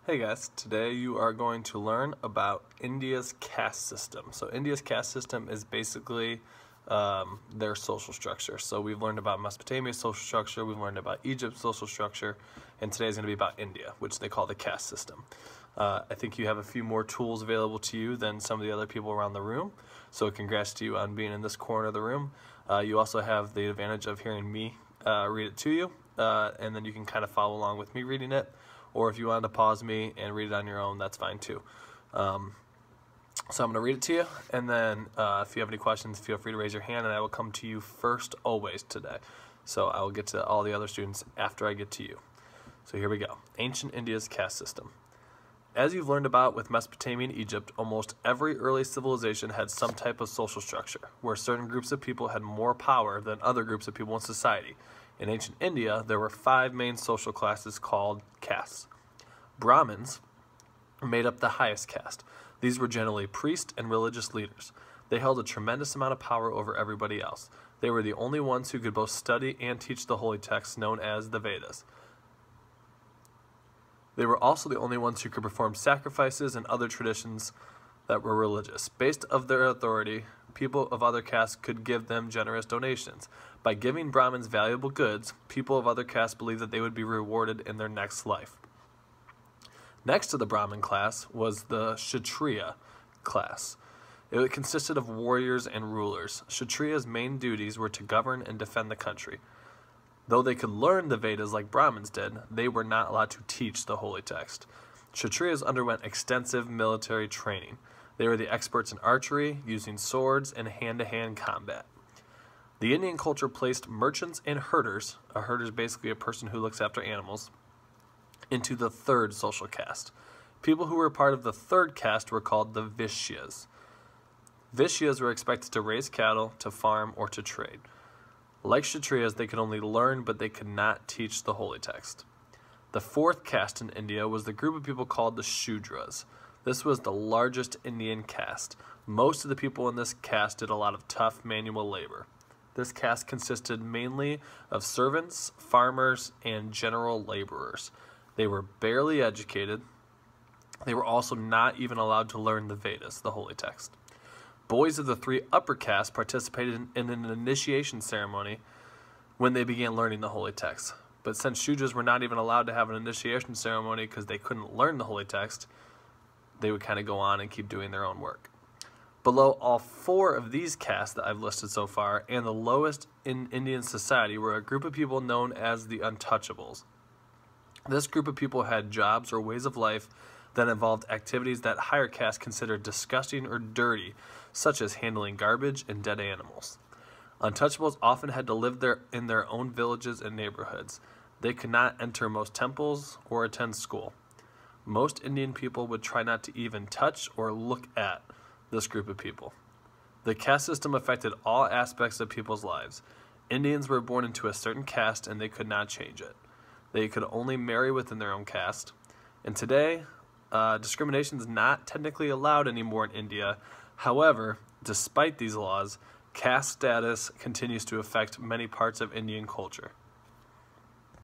Hey guys, today you are going to learn about India's caste system. So India's caste system is basically their social structure. So we've learned about Mesopotamia's social structure, we've learned about Egypt's social structure, and today is going to be about India, which they call the caste system. I think you have a few more tools available to you than some of the other people around the room. So congrats to you on being in this corner of the room. You also have the advantage of hearing me read it to you, and then you can kind of follow along with me reading it. Or if you wanted to pause me and read it on your own, that's fine too. So I'm going to read it to you, and then if you have any questions, feel free to raise your hand, and I will come to you first always today. So I will get to all the other students after I get to you. So here we go. Ancient India's caste system. As you've learned about with Mesopotamia and Egypt, almost every early civilization had some type of social structure, where certain groups of people had more power than other groups of people in society. In ancient India, there were 5 main social classes called castes. Brahmins made up the highest caste. These were generally priests and religious leaders. They held a tremendous amount of power over everybody else. They were the only ones who could both study and teach the holy texts known as the Vedas. They were also the only ones who could perform sacrifices and other traditions that were religious. Based on their authority, people of other castes could give them generous donations. By giving Brahmins valuable goods, people of other castes believed that they would be rewarded in their next life. Next to the Brahmin class was the Kshatriya class. It consisted of warriors and rulers. Kshatriya's main duties were to govern and defend the country. Though they could learn the Vedas like Brahmins did, they were not allowed to teach the holy text. Kshatriyas underwent extensive military training. They were the experts in archery, using swords, and hand-to-hand combat. The Indian culture placed merchants and herders, a herder is basically a person who looks after animals, into the third social caste. People who were part of the third caste were called the Vaishyas. Vaishyas were expected to raise cattle, to farm, or to trade. Like Kshatriyas, they could only learn, but they could not teach the holy text. The fourth caste in India was the group of people called the Shudras. This was the largest Indian caste. Most of the people in this caste did a lot of tough manual labor. This caste consisted mainly of servants, farmers, and general laborers. They were barely educated. They were also not even allowed to learn the Vedas, the holy text. Boys of the 3 upper castes participated in an initiation ceremony when they began learning the holy text. But since Shudras were not even allowed to have an initiation ceremony because they couldn't learn the holy text, they would kind of go on and keep doing their own work. Below all 4 of these castes that I've listed so far, and the lowest in Indian society, were a group of people known as the untouchables. This group of people had jobs or ways of life that involved activities that higher castes considered disgusting or dirty, such as handling garbage and dead animals. Untouchables often had to live in their own villages and neighborhoods. They could not enter most temples or attend school. Most Indian people would try not to even touch or look at this group of people. The caste system affected all aspects of people's lives. Indians were born into a certain caste and they could not change it. They could only marry within their own caste. And today, discrimination is not technically allowed anymore in India. However, despite these laws, caste status continues to affect many parts of Indian culture.